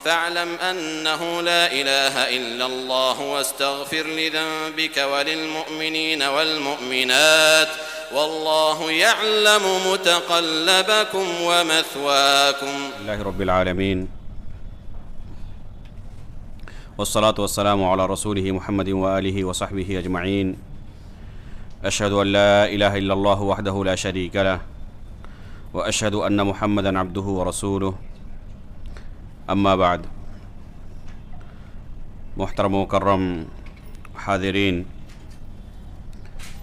فاعلم أنه لا إله إلا الله واستغفر لذنبك وللمؤمنين والمؤمنات والله يعلم متقلبكم ومثواكم. الله رب العالمين والصلاة والسلام على رسوله محمد وآله وصحبه أجمعين. أشهد أن لا إله إلا الله وحده لا شريك له وأشهد أن محمدا عبده ورسوله. اما بعد. محترم و مکرم حاضرین،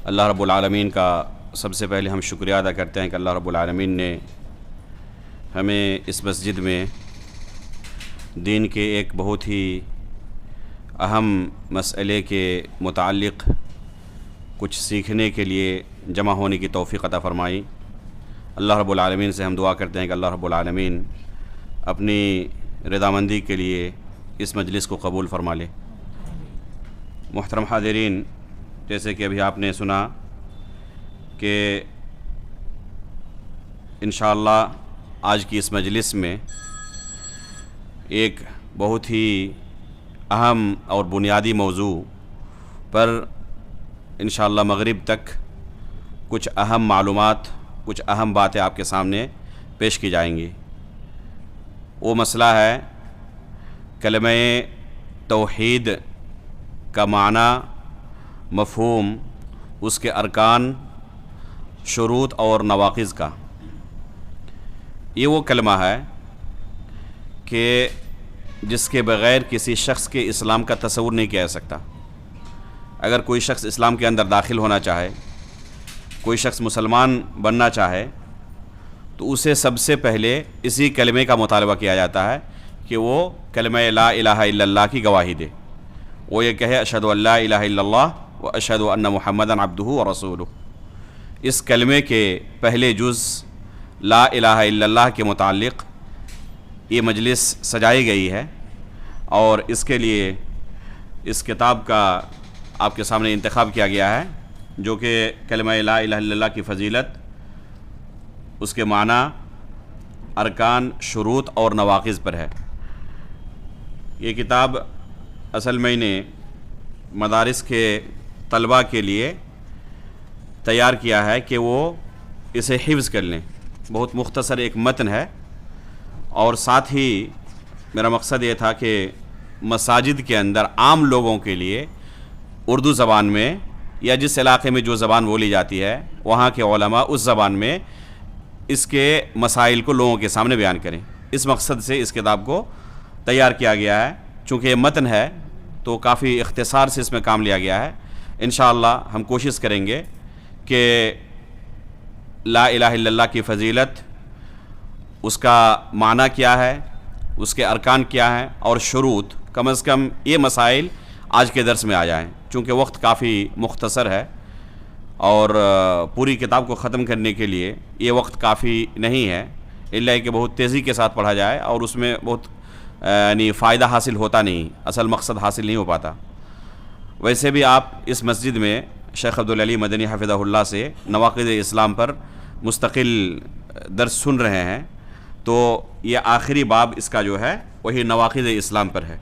اللہ رب العالمین کا سب سے پہلے ہم شکریہ ادا کرتے ہیں کہ اللہ رب العالمین نے ہمیں اس مسجد میں دین کے ایک بہت ہی اہم مسئلے کے متعلق کچھ سیکھنے کے لیے جمع ہونے کی توفیق عطا فرمائی. اللہ رب العالمین سے ہم دعا کرتے ہیں کہ اللہ رب العالمین اپنی رضامندی کے لیے اس مجلس کو قبول فرما لے. محترم حاضرین، جیسے کہ ابھی آپ نے سنا کہ انشاءاللہ آج کی اس مجلس میں ایک بہت ہی اہم اور بنیادی موضوع پر انشاءاللہ مغرب تک کچھ اہم معلومات، کچھ اہم باتیں آپ کے سامنے پیش کی جائیں گی. وہ مسئلہ ہے کلمہ توحید کا معنی، مفہوم، اس کے ارکان، شروط اور نواقض کا. یہ وہ کلمہ ہے کہ جس کے بغیر کسی شخص کے اسلام کا تصور نہیں کیا جا سکتا. اگر کوئی شخص اسلام کے اندر داخل ہونا چاہے، کوئی شخص مسلمان بننا چاہے، تو اسے سب سے پہلے اسی کلمے کا مطالبہ کیا جاتا ہے کہ وہ کلمہ لا الہ الا اللہ کی گواہی دے. وہ یہ کہے اشہد ان لا الہ الا اللہ و اشہد ان محمدا عبدہ و رسولہ. اس کلمے کے پہلے جز لا الہ الا اللہ کے متعلق یہ مجلس سجائی گئی ہے، اور اس کے لیے اس کتاب کا آپ کے سامنے انتخاب کیا گیا ہے، جو کہ کلمہ لا الہ الا اللہ کی فضیلت، اس کے معنی، ارکان، شروط اور نواقض پر ہے. یہ کتاب اصل میں نے مدارس کے طلباء کے لیے تیار کیا ہے کہ وہ اسے حفظ کر لیں. بہت مختصر ایک متن ہے، اور ساتھ ہی میرا مقصد یہ تھا کہ مساجد کے اندر عام لوگوں کے لیے اردو زبان میں، یا جس علاقے میں جو زبان بولی جاتی ہے وہاں کے علماء اس زبان میں اس کے مسائل کو لوگوں کے سامنے بیان کریں. اس مقصد سے اس کتاب کو تیار کیا گیا ہے. چونکہ یہ متن ہے تو کافی اختصار سے اس میں کام لیا گیا ہے. انشاءاللہ ہم کوشش کریں گے کہ لا الہ الا اللہ کی فضیلت، اس کا معنی کیا ہے، اس کے ارکان کیا ہیں، اور شروط، کم از کم یہ مسائل آج کے درس میں آ جائیں. چونکہ وقت کافی مختصر ہے اور پوری کتاب کو ختم کرنے کے لیے یہ وقت کافی نہیں ہے، الا کہ بہت تیزی کے ساتھ پڑھا جائے اور اس میں بہت یعنی فائدہ حاصل ہوتا نہیں، اصل مقصد حاصل نہیں ہو پاتا. ویسے بھی آپ اس مسجد میں شیخ عبدالعلی مدنی حفظہ اللہ سے نواقض اسلام پر مستقل درس سن رہے ہیں، تو یہ آخری باب اس کا جو ہے وہی نواقض اسلام پر ہے.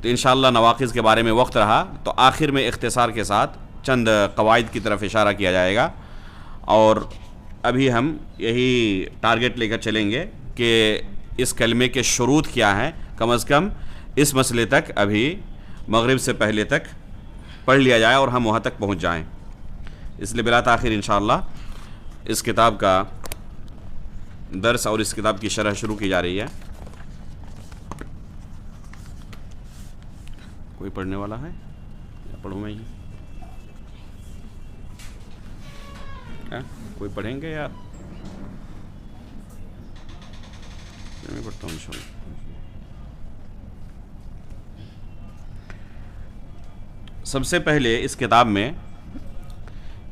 تو انشاءاللہ نواقض کے بارے میں وقت رہا تو آخر میں اختصار کے ساتھ چند قواعد کی طرف اشارہ کیا جائے گا. اور ابھی ہم یہی ٹارگٹ لے کر چلیں گے کہ اس کلمے کے شروط کیا ہیں، کم از کم اس مسئلے تک ابھی مغرب سے پہلے تک پڑھ لیا جائے اور ہم وہاں تک پہنچ جائیں. اس لیے بلا تاخیر انشاءاللہ اس کتاب کا درس اور اس کتاب کی شرح شروع کی جا رہی ہے. کوئی پڑھنے والا ہے یا پڑھوں میں ہی؟ کوئی پڑھیں گے یا میں پڑھتا ہوں انشاءاللہ. سب سے پہلے اس کتاب میں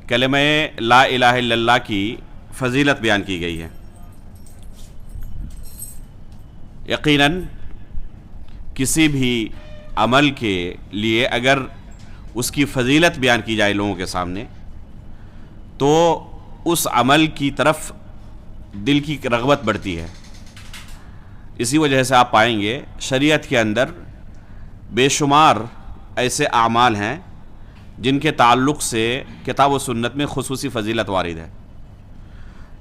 کلمہ لا الہ الا اللہ کی فضیلت بیان کی گئی ہے. یقیناً کسی بھی عمل کے لیے اگر اس کی فضیلت بیان کی جائے لوگوں کے سامنے، تو اس عمل کی طرف دل کی رغبت بڑھتی ہے. اسی وجہ سے آپ پائیں گے شریعت کے اندر بے شمار ایسے اعمال ہیں جن کے تعلق سے کتاب و سنت میں خصوصی فضیلت وارد ہے،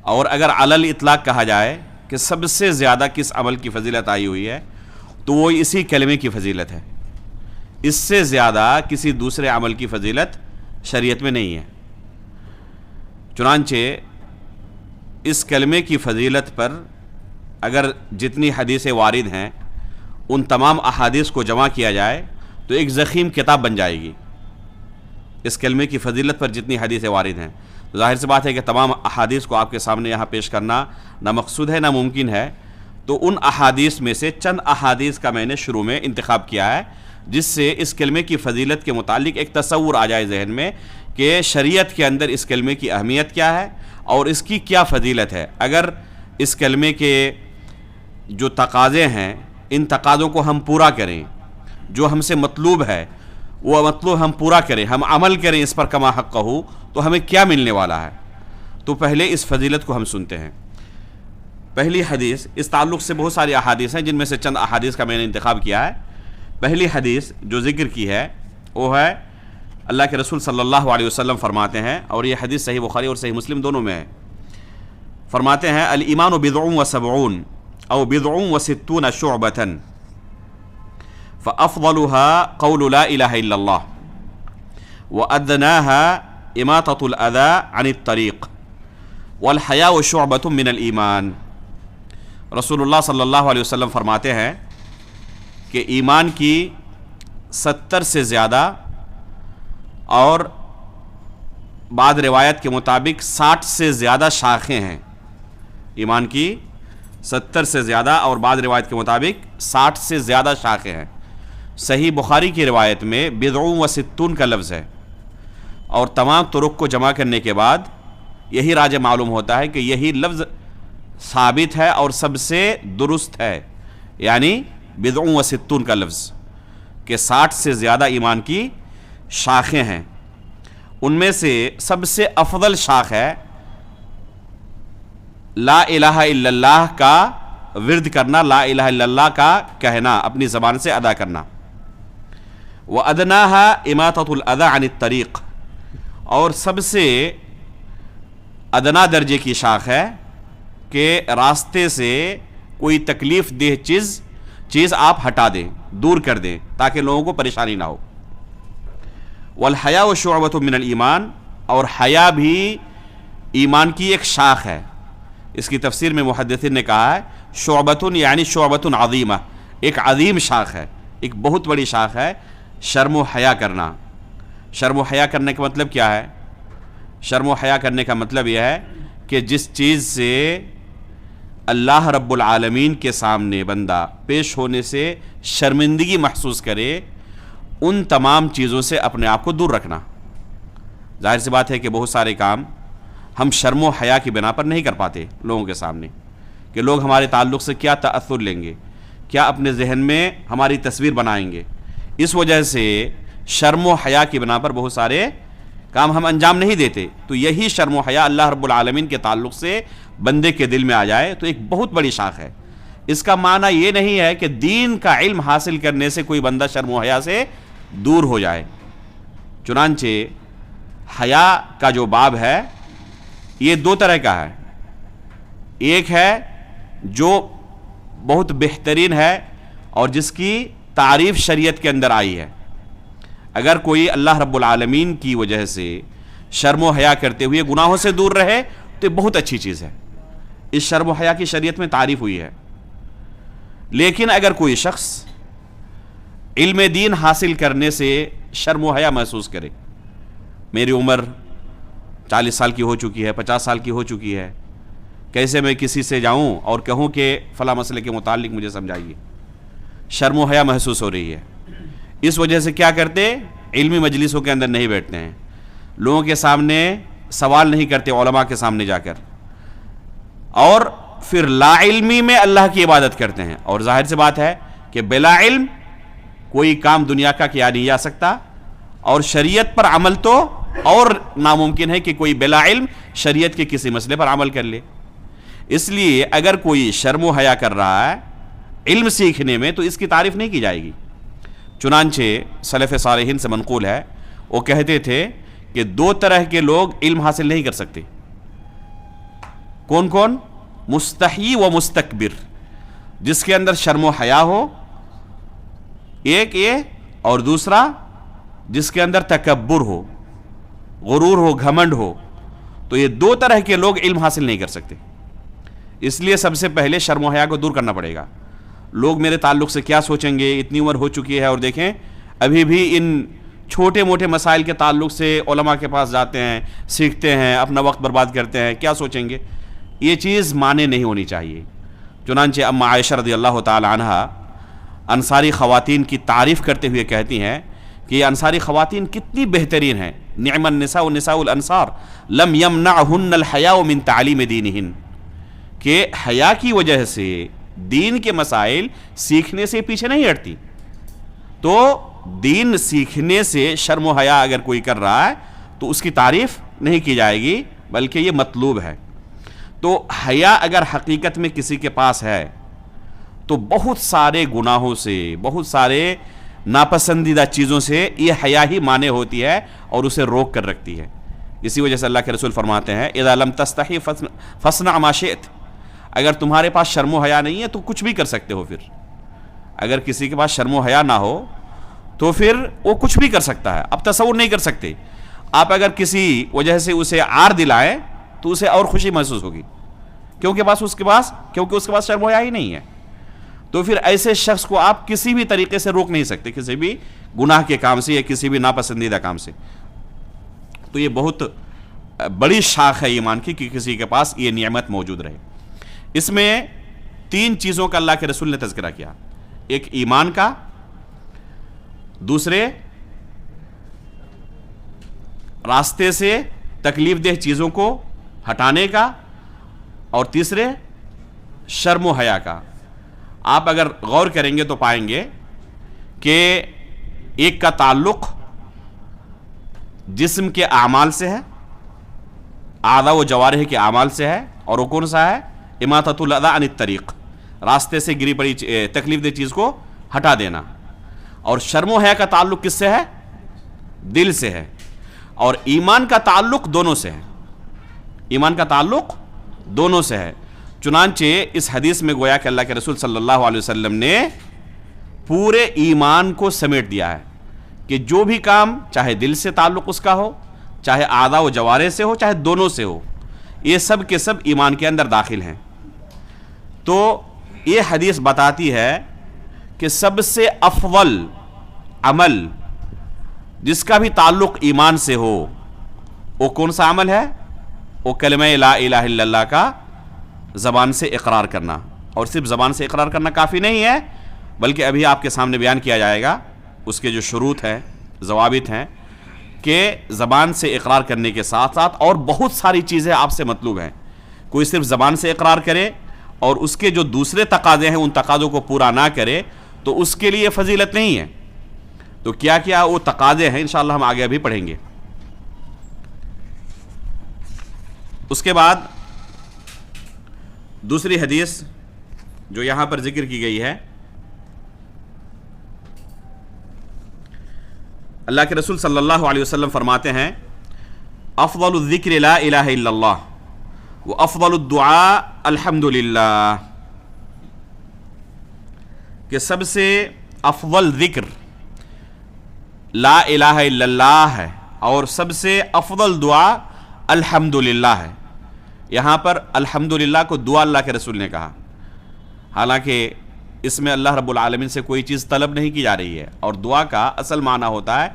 اور اگر علی الاطلاق کہا جائے کہ سب سے زیادہ کس عمل کی فضیلت آئی ہوئی ہے تو وہ اسی کلمے کی فضیلت ہے، اس سے زیادہ کسی دوسرے عمل کی فضیلت شریعت میں نہیں ہے۔ چنانچہ اس کلمے کی فضیلت پر اگر جتنی حدیثیں وارد ہیں ان تمام احادیث کو جمع کیا جائے تو ایک ضخیم کتاب بن جائے گی۔ اس کلمے کی فضیلت پر جتنی حدیثیں وارد ہیں، تو ظاہر سی بات ہے کہ تمام احادیث کو آپ کے سامنے یہاں پیش کرنا نہ مقصود ہے نہ ممکن ہے، تو ان احادیث میں سے چند احادیث کا میں نے شروع میں انتخاب کیا ہے جس سے اس کلمے کی فضیلت کے متعلق ایک تصور آ جائے ذہن میں کہ شریعت کے اندر اس کلمے کی اہمیت کیا ہے اور اس کی کیا فضیلت ہے۔ اگر اس کلمے کے جو تقاضے ہیں ان تقاضوں کو ہم پورا کریں، جو ہم سے مطلوب ہے وہ مطلوب ہم پورا کریں، ہم عمل کریں اس پر کما حقہ، تو ہمیں کیا ملنے والا ہے۔ تو پہلے اس فضیلت کو ہم سنتے ہیں۔ پہلی حدیث، اس تعلق سے بہت ساری احادیث ہیں جن میں سے چند احادیث کا میں نے انتخاب کیا ہے۔ پہلی حدیث جو ذکر کی ہے وہ ہے اللہ کے رسول صلی اللہ علیہ وسلم فرماتے ہیں، اور یہ حدیث صحیح بخاری اور صحیح مسلم دونوں میں ہے، فرماتے ہیں الایمان بضع وسبعون او بضع وستون شعبۃ فافضلها قول لا الہ الا اللہ وادناها اماطۃ الاذى عن الطریق والحیاء شعبۃ من الایمان۔ رسول اللہ صلی اللہ علیہ وسلم فرماتے ہیں کہ ایمان کی 70 سے زیادہ اور بعض روایت کے مطابق 60 سے زیادہ شاخیں ہیں۔ ایمان کی 70 سے زیادہ اور بعض روایت کے مطابق 60 سے زیادہ شاخیں ہیں۔ صحیح بخاری کی روایت میں بضع و ستون کا لفظ ہے، اور تمام طرق کو جمع کرنے کے بعد یہی راجح معلوم ہوتا ہے کہ یہی لفظ ثابت ہے اور سب سے درست ہے، یعنی بضع و ستون کا لفظ، کہ 60 سے زیادہ ایمان کی شاخیں ہیں۔ ان میں سے سب سے افضل شاخ ہے لا الہ الا اللہ کا ورد کرنا، لا الہ الا اللہ کا کہنا، اپنی زبان سے ادا کرنا۔ وَأَدْنَاهَا إِمَاطَةُ الْأَذَى عَنِ الطَّرِيقِ، اور سب سے ادنا درجے کی شاخ ہے کہ راستے سے کوئی تکلیف دہ چیز آپ ہٹا دیں، دور کر دیں تاکہ لوگوں کو پریشانی نہ ہو۔ وَالْحَيَاءُ شُعْبَةٌ مِّنَ الْإِيمَانِ، اور حیا بھی ایمان کی ایک شاخ ہے۔ اس کی تفسیر میں محدثین نے کہا ہے شعبۃ یعنی شعبۃ عظیمہ، ایک عظیم شاخ ہے، ایک بہت بڑی شاخ ہے شرم و حیا کرنا۔ شرم و حیا کرنے کا مطلب کیا ہے؟ شرم و حیا کرنے کا مطلب یہ ہے کہ جس چیز سے اللہ رب العالمین کے سامنے بندہ پیش ہونے سے شرمندگی محسوس کرے، ان تمام چیزوں سے اپنے آپ کو دور رکھنا۔ ظاہر سی بات ہے کہ بہت سارے کام ہم شرم و حیا کی بنا پر نہیں کر پاتے لوگوں کے سامنے، کہ لوگ ہمارے تعلق سے کیا تأثر لیں گے، کیا اپنے ذہن میں ہماری تصویر بنائیں گے۔ اس وجہ سے شرم و حیا کی بنا پر بہت سارے کام ہم انجام نہیں دیتے۔ تو یہی شرم و حیا اللہ رب العالمین کے تعلق سے بندے کے دل میں آ جائے تو ایک بہت بڑی شاخ ہے۔ اس کا معنی یہ نہیں ہے کہ دین کا علم حاصل کرنے سے کوئی بندہ شرم و حیا سے دور ہو جائے۔ چنانچہ حیا کا جو باب ہے یہ دو طرح کا ہے، ایک ہے جو بہت بہترین ہے اور جس کی تعریف شریعت کے اندر آئی ہے۔ اگر کوئی اللہ رب العالمین کی وجہ سے شرم و حیا کرتے ہوئے گناہوں سے دور رہے تو یہ بہت اچھی چیز ہے، اس شرم و حیا کی شریعت میں تعریف ہوئی ہے۔ لیکن اگر کوئی شخص علم دین حاصل کرنے سے شرم و حیا محسوس کرے، میری عمر 40 سال کی ہو چکی ہے، 50 سال کی ہو چکی ہے، کیسے میں کسی سے جاؤں اور کہوں کہ فلاں مسئلے کے متعلق مجھے سمجھائیے، شرم و حیا محسوس ہو رہی ہے، اس وجہ سے کیا کرتے؟ علمی مجلسوں کے اندر نہیں بیٹھتے ہیں، لوگوں کے سامنے سوال نہیں کرتے علماء کے سامنے جا کر، اور پھر لا علمی میں اللہ کی عبادت کرتے ہیں۔ اور ظاہر سی بات ہے کہ بلا علم کوئی کام دنیا کا کیا نہیں جا سکتا، اور شریعت پر عمل تو اور ناممکن ہے کہ کوئی بلا علم شریعت کے کسی مسئلے پر عمل کر لے۔ اس لیے اگر کوئی شرم و حیا کر رہا ہے علم سیکھنے میں تو اس کی تعریف نہیں کی جائے گی۔ چنانچہ سلف صالحین سے منقول ہے، وہ کہتے تھے کہ دو طرح کے لوگ علم حاصل نہیں کر سکتے۔ کون کون؟ مستحی و مستکبر، جس کے اندر شرم و حیا ہو، ایک یہ، اور دوسرا جس کے اندر تکبر ہو، غرور ہو، گھمنڈ ہو۔ تو یہ دو طرح کے لوگ علم حاصل نہیں کر سکتے۔ اس لیے سب سے پہلے شرم و حیا کو دور کرنا پڑے گا۔ لوگ میرے تعلق سے کیا سوچیں گے، اتنی عمر ہو چکی ہے اور دیکھیں ابھی بھی ان چھوٹے موٹے مسائل کے تعلق سے علماء کے پاس جاتے ہیں، سیکھتے ہیں، اپنا وقت برباد کرتے ہیں، کیا سوچیں گے؟ یہ چیز مانے نہیں ہونی چاہیے۔ چنانچہ اما عائشہ رضی اللہ تعالی عنہا انصاری خواتین کی تعریف کرتے ہوئے کہتی ہیں کہ یہ انصاری خواتین کتنی بہترین ہیں، نعم النساء نساء الانصار لم یمنعہن الحیاء من تعلیم دینہن، کہ حیا کی وجہ سے دین کے مسائل سیکھنے سے پیچھے نہیں ہٹتی۔ تو دین سیکھنے سے شرم و حیا اگر کوئی کر رہا ہے تو اس کی تعریف نہیں کی جائے گی، بلکہ یہ مطلوب ہے۔ تو حیا اگر حقیقت میں کسی کے پاس ہے تو بہت سارے گناہوں سے، بہت سارے ناپسندیدہ چیزوں سے یہ حیا ہی مانے ہوتی ہے اور اسے روک کر رکھتی ہے۔ اسی وجہ سے اللہ کے رسول فرماتے ہیں اذا لم تستحی فاصنع ما شئت، اگر تمہارے پاس شرم و حیا نہیں ہے تو کچھ بھی کر سکتے ہو۔ پھر اگر کسی کے پاس شرم و حیا نہ ہو تو پھر وہ کچھ بھی کر سکتا ہے۔ اب تصور نہیں کر سکتے، آپ اگر کسی وجہ سے اسے عار دلائیں تو اسے اور خوشی محسوس ہوگی، کیونکہ اس کے پاس شرم و حیا ہی نہیں ہے۔ تو پھر ایسے شخص کو آپ کسی بھی طریقے سے روک نہیں سکتے، کسی بھی گناہ کے کام سے یا کسی بھی ناپسندیدہ کام سے۔ تو یہ بہت بڑی شاخ ہے ایمان کی کہ کسی کے پاس یہ نعمت موجود رہے۔ اس میں تین چیزوں کا اللہ کے رسول نے تذکرہ کیا، ایک ایمان کا، دوسرے راستے سے تکلیف دہ چیزوں کو ہٹانے کا، اور تیسرے شرم و حیا کا۔ آپ اگر غور کریں گے تو پائیں گے کہ ایک کا تعلق جسم کے اعمال سے ہے، اعضاء و جوارح کے اعمال سے ہے، اور وہ کون سا ہے؟ اماطۃ الاذی عن الطریق، راستے سے گری پڑی تکلیف دہ چیز کو ہٹا دینا۔ اور شرم و حیا کا تعلق کس سے ہے؟ دل سے ہے۔ اور ایمان کا تعلق دونوں سے ہے، ایمان کا تعلق دونوں سے ہے۔ چنانچہ اس حدیث میں گویا کہ اللہ کے رسول صلی اللہ علیہ وسلم نے پورے ایمان کو سمیٹ دیا ہے کہ جو بھی کام چاہے دل سے تعلق اس کا ہو، چاہے اعضاء و جوارح سے ہو، چاہے دونوں سے ہو، یہ سب کے سب ایمان کے اندر داخل ہیں۔ تو یہ حدیث بتاتی ہے کہ سب سے افضل عمل جس کا بھی تعلق ایمان سے ہو وہ کون سا عمل ہے؟ وہ کلمہ لا الہ الا اللہ کا زبان سے اقرار کرنا۔ اور صرف زبان سے اقرار کرنا کافی نہیں ہے، بلکہ ابھی آپ کے سامنے بیان کیا جائے گا اس کے جو شروط ہیں، ضوابط ہیں، کہ زبان سے اقرار کرنے کے ساتھ ساتھ اور بہت ساری چیزیں آپ سے مطلوب ہیں۔ کوئی صرف زبان سے اقرار کرے اور اس کے جو دوسرے تقاضے ہیں ان تقاضوں کو پورا نہ کرے تو اس کے لیے فضیلت نہیں ہے۔ تو کیا کیا وہ تقاضے ہیں انشاءاللہ ہم آگے ابھی پڑھیں گے۔ اس کے بعد دوسری حدیث جو یہاں پر ذکر کی گئی ہے، اللہ کے رسول صلی اللہ علیہ وسلم فرماتے ہیں افضل الذکر لا الہ الا اللہ وافضل الدعاء الحمدللہ، کہ سب سے افضل ذکر لا الہ الا اللہ ہے اور سب سے افضل دعا الحمدللہ ہے۔ یہاں پر الحمدللہ کو دعا اللہ کے رسول نے کہا، حالانکہ اس میں اللہ رب العالمین سے کوئی چیز طلب نہیں کی جا رہی ہے، اور دعا کا اصل معنی ہوتا ہے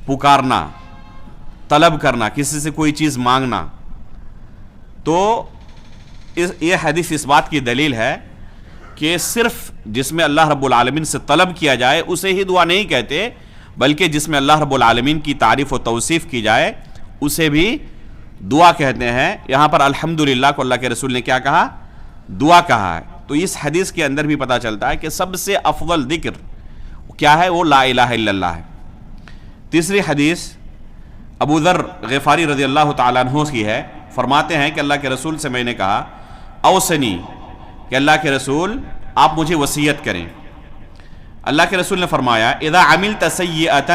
پکارنا، طلب کرنا، کسی سے کوئی چیز مانگنا۔ تو یہ حدیث اس بات کی دلیل ہے کہ صرف جس میں اللہ رب العالمین سے طلب کیا جائے اسے ہی دعا نہیں کہتے، بلکہ جس میں اللہ رب العالمین کی تعریف و توصیف کی جائے اسے بھی دعا کہتے ہیں۔ یہاں پر الحمدللہ کو اللہ کے رسول نے کیا کہا؟ دعا کہا ہے۔ تو اس حدیث کے اندر بھی پتہ چلتا ہے کہ سب سے افضل ذکر کیا ہے؟ وہ لا الہ الا اللہ ہے۔ تیسری حدیث ابو ذر غفاری رضی اللہ تعالیٰ عنہ کی ہے، فرماتے ہیں کہ اللہ کے رسول سے میں نے کہا اوصنی، کہ اللہ کے رسول آپ مجھے وصیت کریں۔ اللہ کے رسول نے فرمایا اذا عملت سیئۃ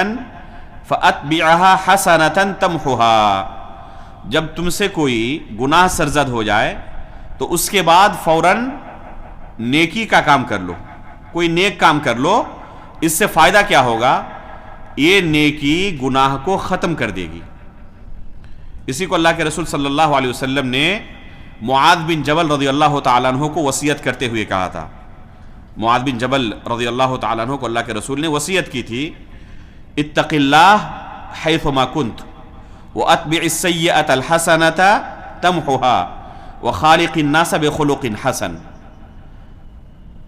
فاتبعها حسنۃ تمحها، جب تم سے کوئی گناہ سرزد ہو جائے تو اس کے بعد فوراً نیکی کا کام کر لو، کوئی نیک کام کر لو۔ اس سے فائدہ کیا ہوگا؟ یہ نیکی گناہ کو ختم کر دے گی۔ اسی کو اللہ کے رسول صلی اللہ علیہ وسلم نے معاذ بن جبل رضی اللہ تعالیٰ عنہ کو وصیت کرتے ہوئے کہا تھا۔ معاذ بن جبل رضی اللہ تعالیٰ عنہ کو اللہ کے رسول نے وصیت کی تھی اتق اللہ حیثما کنت واتبع السیئۃ الحسنۃ تمحها وخالق الناس بخلق حسن۔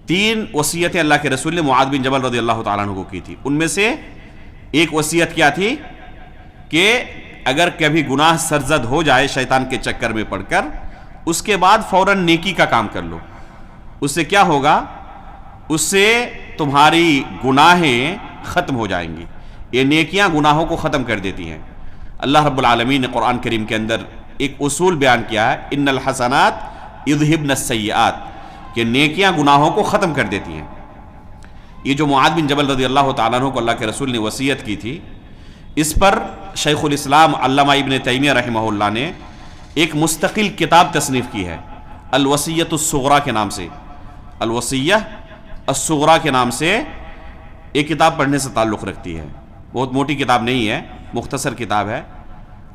3 وصیتیں اللہ کے رسول نے معاذ بن جبل رضی اللہ تعالیٰ عنہ کو کی تھی۔ ان میں سے ایک وصیت کیا تھی کہ اگر کبھی گناہ سرزد ہو جائے شیطان کے چکر میں پڑ کر، اس کے بعد فوراً نیکی کا کام کر لو۔ اس سے کیا ہوگا؟ اس سے تمہاری گناہیں ختم ہو جائیں گی۔ یہ نیکیاں گناہوں کو ختم کر دیتی ہیں۔ اللہ رب العالمین نے قرآن کریم کے اندر ایک اصول بیان کیا ہے ان الحسنات یذہبن السیئات، کہ نیکیاں گناہوں کو ختم کر دیتی ہیں۔ یہ جو معاذ بن جبل رضی اللہ تعالیٰ عنہ کو اللہ کے رسول نے وصیت کی تھی، اس پر شیخ الاسلام علامہ ابن تیمیہ رحمہ اللہ نے ایک مستقل کتاب تصنیف کی ہے الوصیۃ الصغریٰ کے نام سے۔ الوصیہ الصغریٰ کے نام سے ایک کتاب پڑھنے سے تعلق رکھتی ہے۔ بہت موٹی کتاب نہیں ہے، مختصر کتاب ہے۔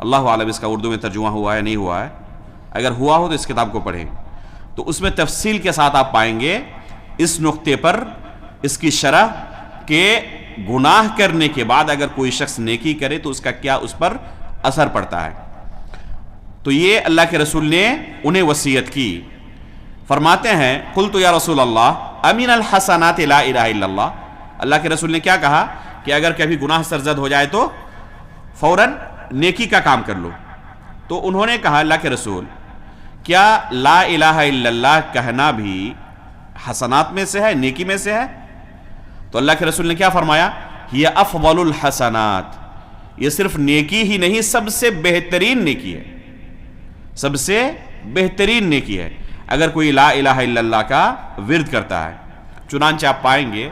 اللہ عالم اس کا اردو میں ترجمہ ہوا ہے نہیں ہوا ہے، اگر ہوا ہو تو اس کتاب کو پڑھیں، تو اس میں تفصیل کے ساتھ آپ پائیں گے اس نقطے پر اس کی شرح کہ گناہ کرنے کے بعد اگر کوئی شخص نیکی کرے تو اس کا کیا اس پر اثر پڑتا ہے۔ تو یہ اللہ کے رسول نے انہیں وصیت کی۔ فرماتے ہیں قلت یا رسول اللہ امن الحسنات لا الہ الا اللہ، اللہ کے رسول نے کیا کہا کہ اگر کبھی گناہ سرزد ہو جائے تو فوراً نیکی کا کام کر لو۔ تو انہوں نے کہا اللہ کے رسول کیا لا الہ الا اللہ کہنا بھی حسنات میں سے ہے، نیکی میں سے ہے؟ تو اللہ کے رسول نے کیا فرمایا یہ افضل الحسنات، یہ صرف نیکی ہی نہیں سب سے بہترین نیکی ہے، سب سے بہترین نیکی ہے اگر کوئی لا الہ الا اللہ کا ورد کرتا ہے۔ چنانچہ آپ پائیں گے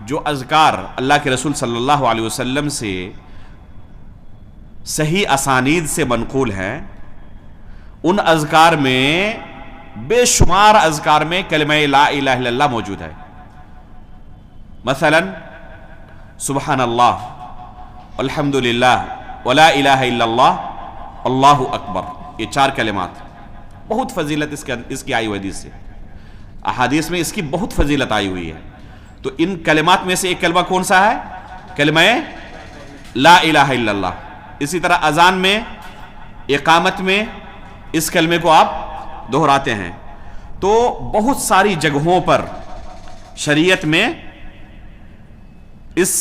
جو اذکار اللہ کے رسول صلی اللہ علیہ وسلم سے صحیح اسانید سے منقول ہیں، ان اذکار میں بے شمار اذکار میں کلمہ لا الہ الا اللہ موجود ہے۔ مثلا سبحان اللہ الحمدللہ ولا الہ الا اللہ اللہ اکبر، یہ 4 کلمات، بہت فضیلت اس کی آئی ہوئی حدیث سے، احادیث میں اس کی بہت فضیلت آئی ہوئی ہے۔ تو ان کلمات میں سے ایک کلمہ کون سا ہے؟ کلمہ لا الہ الا اللہ۔ اسی طرح اذان میں، اقامت میں اس کلمے کو آپ دہراتے ہیں۔ تو بہت ساری جگہوں پر شریعت میں اس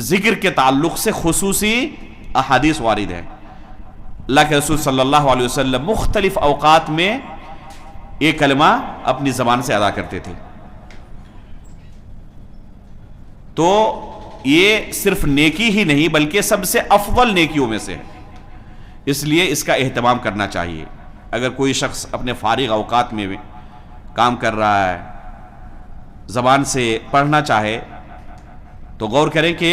ذکر کے تعلق سے خصوصی احادیث وارد ہیں۔ اللہ کے رسول صلی اللہ علیہ وسلم مختلف اوقات میں یہ کلمہ اپنی زبان سے ادا کرتے تھے۔ تو یہ صرف نیکی ہی نہیں بلکہ سب سے افضل نیکیوں میں سے ہے، اس لیے اس کا اہتمام کرنا چاہیے۔ اگر کوئی شخص اپنے فارغ اوقات میں کام کر رہا ہے، زبان سے پڑھنا چاہے تو غور کریں کہ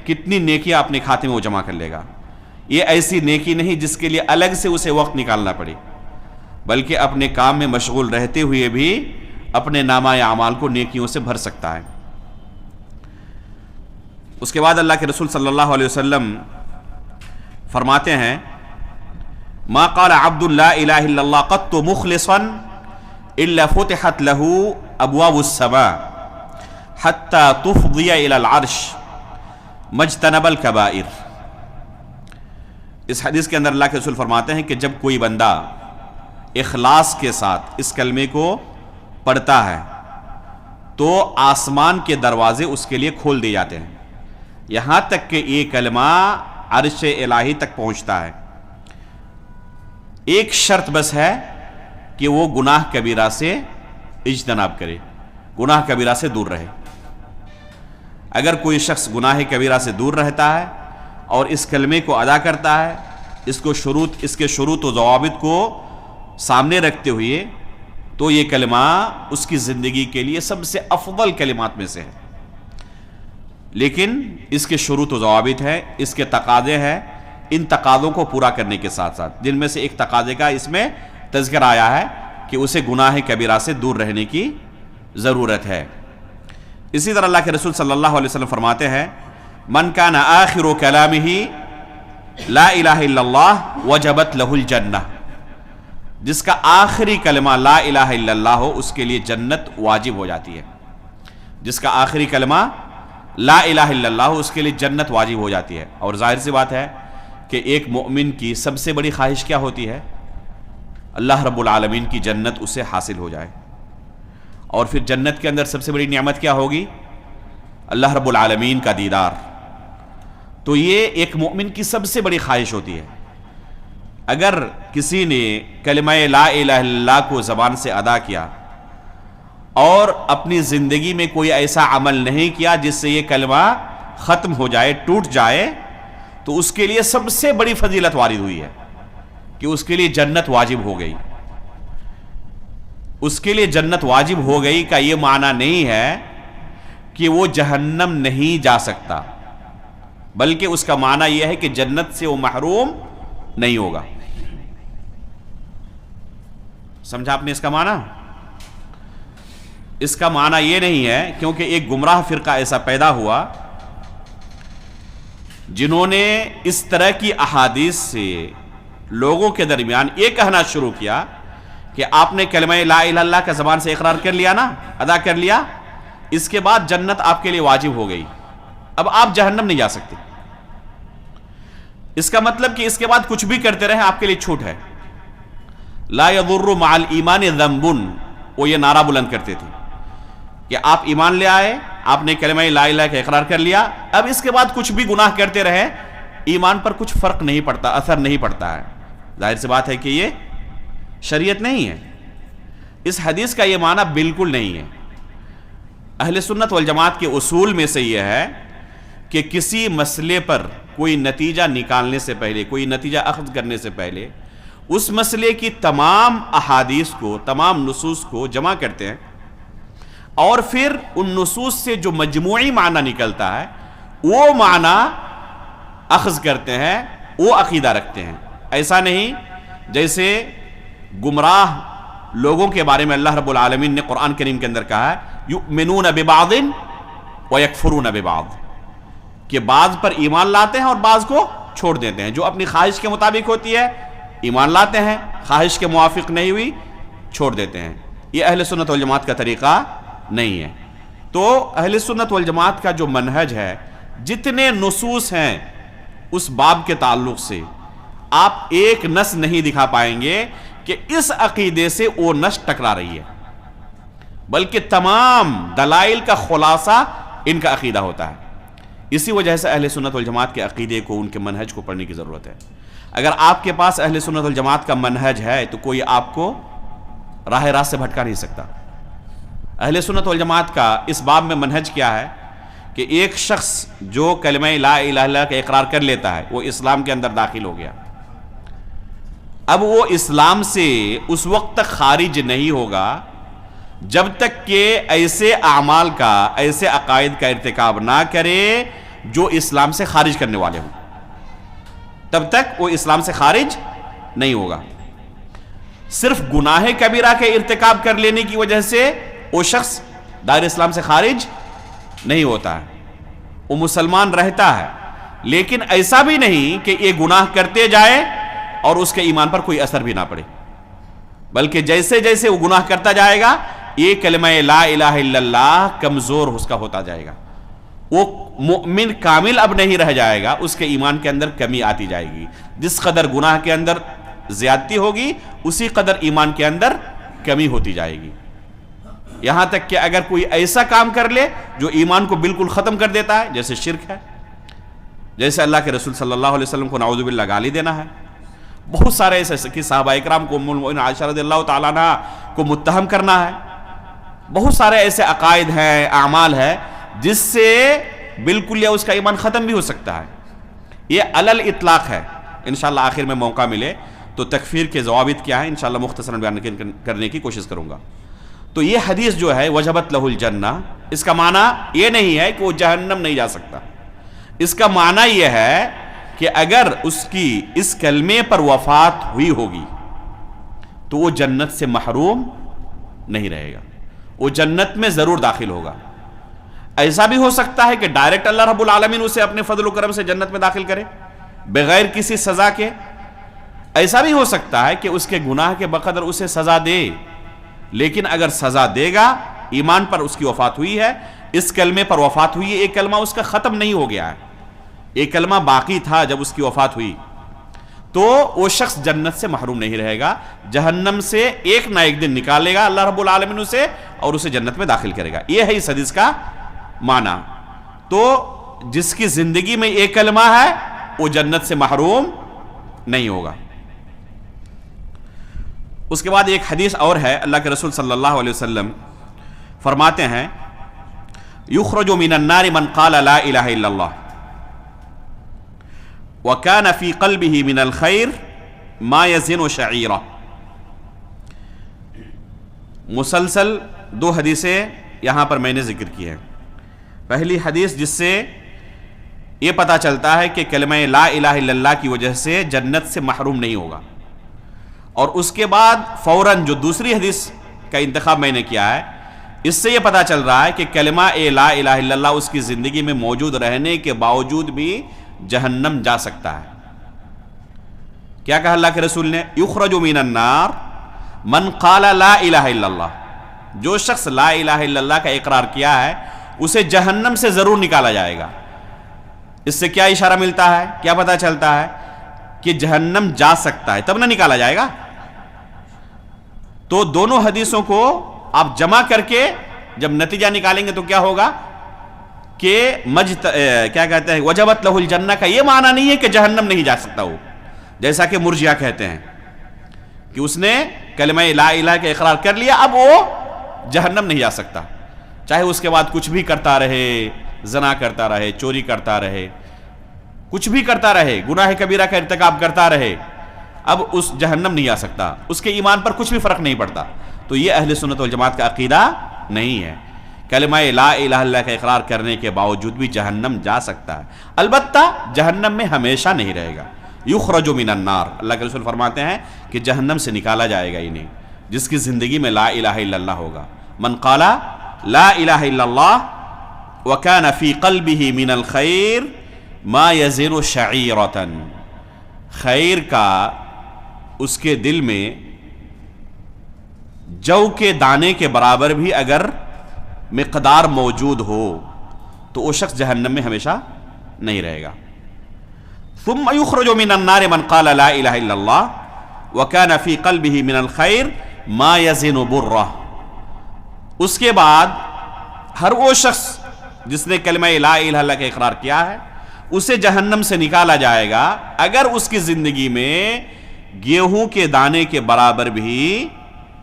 کتنی نیکیاں اپنے کھاتے میں وہ جمع کر لے گا۔ یہ ایسی نیکی نہیں جس کے لیے الگ سے اسے وقت نکالنا پڑے، بلکہ اپنے کام میں مشغول رہتے ہوئے بھی اپنے نامہ اعمال کو نیکیوں سے بھر سکتا ہے۔ اس کے بعد اللہ کے رسول صلی اللہ علیہ وسلم فرماتے ہیں ما قال عبد لا الہ الا اللہ قط مخلصا الا فتحت له ابواب السماء حتى تفضي الى العرش مجتنب الكبائر۔ اس حدیث کے اندر اللہ کے رسول فرماتے ہیں کہ جب کوئی بندہ اخلاص کے ساتھ اس کلمے کو پڑھتا ہے تو آسمان کے دروازے اس کے لیے کھول دیے جاتے ہیں، یہاں تک کہ یہ کلمہ عرش الہی تک پہنچتا ہے۔ ایک شرط بس ہے کہ وہ گناہ کبیرہ سے اجتناب کرے، گناہ کبیرہ سے دور رہے۔ اگر کوئی شخص گناہ کبیرہ سے دور رہتا ہے اور اس کلمے کو ادا کرتا ہے، اس کے شروط و ضوابط کو سامنے رکھتے ہوئے تو یہ کلمہ اس کی زندگی کے لیے سب سے افضل کلمات میں سے ہے. لیکن اس کے شروط و ضوابط ہیں، اس کے تقاضے ہیں. ان تقاضوں کو پورا کرنے کے ساتھ ساتھ جن میں سے ایک تقاضے کا اس میں تذکر آیا ہے کہ اسے گناہ کبیرہ سے دور رہنے کی ضرورت ہے. اسی طرح اللہ کے رسول صلی اللہ علیہ وسلم فرماتے ہیں من کان آخر کلامہ لا الہ الا اللہ وجبت لہ الجنہ، جس کا آخری کلمہ لا الہ الا اللہ ہو اس کے لیے جنت واجب ہو جاتی ہے. جس کا آخری کلمہ لا الہ الا اللہ ہو اس کے لیے جنت واجب ہو جاتی ہے. اور ظاہر سی بات ہے کہ ایک مومن کی سب سے بڑی خواہش کیا ہوتی ہے؟ اللہ رب العالمین کی جنت اسے حاصل ہو جائے. اور پھر جنت کے اندر سب سے بڑی نعمت کیا ہوگی؟ اللہ رب العالمین کا دیدار. تو یہ ایک مومن کی سب سے بڑی خواہش ہوتی ہے. اگر کسی نے کلمہ لا الہ الا اللہ کو زبان سے ادا کیا اور اپنی زندگی میں کوئی ایسا عمل نہیں کیا جس سے یہ کلمہ ختم ہو جائے، ٹوٹ جائے، تو اس کے لیے سب سے بڑی فضیلت وارد ہوئی ہے کہ اس کے لیے جنت واجب ہو گئی. اس کے لیے جنت واجب ہو گئی کا یہ معنی نہیں ہے کہ وہ جہنم نہیں جا سکتا، بلکہ اس کا معنی یہ ہے کہ جنت سے وہ محروم نہیں ہوگا. سمجھا آپ نے اس کا معنی؟ اس کا معنی یہ نہیں ہے، کیونکہ ایک گمراہ فرقہ ایسا پیدا ہوا جنہوں نے اس طرح کی احادیث سے لوگوں کے درمیان یہ کہنا شروع کیا کہ آپ نے کلمہ لا الہ الا اللہ کا زبان سے اقرار کر لیا نا، ادا کر لیا، اس کے بعد جنت آپ کے لیے واجب ہو گئی، اب آپ جہنم نہیں جا سکتے. اس کا مطلب کہ اس کے بعد کچھ بھی کرتے رہیں آپ کے لیے چھوٹ ہے. لا یضر مع الایمان ذنب، وہ یہ نعرہ بلند کرتے تھے کہ آپ ایمان لے آئے، آپ نے کلمہ لا الہ کا اقرار کر لیا، اب اس کے بعد کچھ بھی گناہ کرتے رہے، ایمان پر کچھ فرق نہیں پڑتا، اثر نہیں پڑتا ہے. ظاہر سی بات ہے کہ یہ شریعت نہیں ہے. اس حدیث کا یہ معنی بالکل نہیں ہے. اہل سنت والجماعت کے اصول میں سے یہ ہے کہ کسی مسئلے پر کوئی نتیجہ نکالنے سے پہلے، کوئی نتیجہ اخذ کرنے سے پہلے اس مسئلے کی تمام احادیث کو، تمام نصوص کو جمع کرتے ہیں اور پھر ان نصوص سے جو مجموعی معنی نکلتا ہے وہ معنی اخذ کرتے ہیں، وہ عقیدہ رکھتے ہیں. ایسا نہیں جیسے گمراہ لوگوں کے بارے میں اللہ رب العالمین نے قرآن کریم کے اندر کہا ہے یؤمنون ببعض ویکفرون ببعض، کہ بعض پر ایمان لاتے ہیں اور بعض کو چھوڑ دیتے ہیں. جو اپنی خواہش کے مطابق ہوتی ہے ایمان لاتے ہیں، خواہش کے موافق نہیں ہوئی چھوڑ دیتے ہیں. یہ اہل سنت والجماعت کا طریقہ نہیں ہے. تو اہل سنت والجماعت کا جو منہج ہے، جتنے نصوص ہیں اس باب کے تعلق سے آپ ایک نص نہیں دکھا پائیں گے کہ اس عقیدے سے وہ نص ٹکرا رہی ہے، بلکہ تمام دلائل کا خلاصہ ان کا عقیدہ ہوتا ہے. اسی وجہ سے اہل سنت والجماعت کے عقیدے کو، ان کے منہج کو پڑھنے کی ضرورت ہے. اگر آپ کے پاس اہل سنت والجماعت کا منہج ہے تو کوئی آپ کو راہ راست سے بھٹکا نہیں سکتا. اہل سنت والجماعت کا اس باب میں منہج کیا ہے کہ ایک شخص جو کلمہ لا الہ الا اللہ کا اقرار کر لیتا ہے وہ اسلام کے اندر داخل ہو گیا. اب وہ اسلام سے اس وقت تک خارج نہیں ہوگا جب تک کہ ایسے اعمال کا، ایسے عقائد کا ارتکاب نہ کرے جو اسلام سے خارج کرنے والے ہوں. تب تک وہ اسلام سے خارج نہیں ہوگا. صرف گناہ کبیرہ کے ارتکاب کر لینے کی وجہ سے وہ شخص دائر اسلام سے خارج نہیں ہوتا ہے، وہ مسلمان رہتا ہے. لیکن ایسا بھی نہیں کہ یہ گناہ کرتے جائے اور اس کے ایمان پر کوئی اثر بھی نہ پڑے، بلکہ جیسے جیسے وہ گناہ کرتا جائے گا یہ کلمہ لا الہ الا اللہ کمزور اس کا ہوتا جائے گا. وہ مؤمن کامل اب نہیں رہ جائے گا، اس کے ایمان کے اندر کمی آتی جائے گی. جس قدر گناہ کے اندر زیادتی ہوگی اسی قدر ایمان کے اندر کمی ہوتی جائے گی. یہاں تک کہ اگر کوئی ایسا کام کر لے جو ایمان کو بالکل ختم کر دیتا ہے، جیسے شرک ہے، جیسے اللہ کے رسول صلی اللہ علیہ وسلم کو نعوذ باللہ گالی دینا ہے. بہت سارے ایسے کہ صحابہ اکرام کو، ام المؤمنین عائشہ رضی اللہ تعالیٰ عنہ کو متہم کرنا ہے. بہت سارے ایسے عقائد ہیں، اعمال ہے جس سے بالکل یا اس کا ایمان ختم بھی ہو سکتا ہے. یہ علل اطلاق ہے. انشاءاللہ آخر میں موقع ملے تو تکفیر کے ضوابط کیا ہیں انشاءاللہ مختصراً بیان کرنے کی کوشش کروں گا. تو یہ حدیث جو ہے وجبت لہ الجنہ، اس کا معنی یہ نہیں ہے کہ وہ جہنم نہیں جا سکتا. اس کا معنی یہ ہے کہ اگر اس کی اس کلمے پر وفات ہوئی ہوگی تو وہ جنت سے محروم نہیں رہے گا، وہ جنت میں ضرور داخل ہوگا. ایسا بھی ہو سکتا ہے کہ ڈائریکٹ اللہ رب العالمین اسے اپنے فضل و کرم سے جنت میں داخل کرے بغیر کسی سزا کے. ایسا بھی ہو سکتا ہے کہ اس کے گناہ کے بقدر اسے سزا دے، لیکن اگر سزا دے گا، ایمان پر اس کی وفات ہوئی ہے، اس کلمے پر وفات ہوئی ہے، ایک کلمہ اس کا ختم نہیں ہو گیا ہے، ایک کلمہ باقی تھا جب اس کی وفات ہوئی، تو وہ شخص جنت سے محروم نہیں رہے گا، جہنم سے ایک نہ ایک دن نکالے گا اللہ رب العالمین اسے اور اسے جنت میں داخل کرے گا. یہ ہے اس حدیث کا معنی. تو جس کی زندگی میں ایک کلمہ ہے وہ جنت سے محروم نہیں ہوگا. اس کے بعد ایک حدیث اور ہے، اللہ کے رسول صلی اللہ علیہ وسلم فرماتے ہیں یخرج من النار من قال لا الہ الا اللہ وکان فی قلبہ من الخیر ما یزن شعیرہ. مسلسل دو حدیثیں یہاں پر میں نے ذکر کی ہیں. پہلی حدیث جس سے یہ پتا چلتا ہے کہ کلمہ لا الہ الا اللہ کی وجہ سے جنت سے محروم نہیں ہوگا، اور اس کے بعد فوراً جو دوسری حدیث کا انتخاب میں نے کیا ہے، اس سے یہ پتا چل رہا ہے کہ کلمہ لا الہ الا اللہ اس کی زندگی میں موجود رہنے کے باوجود بھی جہنم جا سکتا ہے. کیا کہا اللہ کے رسول نے؟ یخرج من النار من قال لا الہ الا اللہ. جو شخص لا الہ الا اللہ کا اقرار کیا ہے اسے جہنم سے ضرور نکالا جائے گا. اس سے کیا اشارہ ملتا ہے، کیا پتا چلتا ہے؟ کہ جہنم جا سکتا ہے، تب نہ نکالا جائے گا. تو دونوں حدیثوں کو آپ جمع کر کے جب نتیجہ نکالیں گے تو کیا ہوگا کہ کیا کہتے ہیں وجبت لہ الجنہ کا یہ معنی نہیں ہے کہ جہنم نہیں جا سکتا وہ، جیسا کہ مرجیہ کہتے ہیں کہ اس نے کلمہ لا الہ کا اقرار کر لیا، اب وہ جہنم نہیں جا سکتا، چاہے اس کے بعد کچھ بھی کرتا رہے، زنا کرتا رہے، چوری کرتا رہے، کچھ بھی کرتا رہے، گناہ کبیرہ کا ارتکاب کرتا رہے، اب اس جہنم نہیں آ سکتا، اس کے ایمان پر کچھ بھی فرق نہیں پڑتا. تو یہ اہل سنت والجماعت کا عقیدہ نہیں ہے. کلمہ لا الہ الا اللہ کا اقرار کرنے کے باوجود بھی جہنم جا سکتا ہے، البتہ جہنم میں ہمیشہ نہیں رہے گا. یخرج من النار، اللہ کے رسول فرماتے ہیں کہ جہنم سے نکالا جائے گا انہیں، جس کی زندگی میں لا الہ الا اللہ ہوگا. من قال لا الہ الا اللہ وکان فی قلبہ من الخیر ما یزن شعیرۃ. خیر کا اس کے دل میں جو کے دانے کے برابر بھی اگر مقدار موجود ہو تو وہ شخص جہنم میں ہمیشہ نہیں رہے گا. ثم یخرج من النار من قال لا الہ الا اللہ وکان فی قلبہ من الخیر ما یزن برہ. اس کے بعد ہر وہ شخص جس نے کلمہ لا الہ الا اللہ کا اقرار کیا ہے اسے جہنم سے نکالا جائے گا اگر اس کی زندگی میں گیہوں کے دانے کے برابر بھی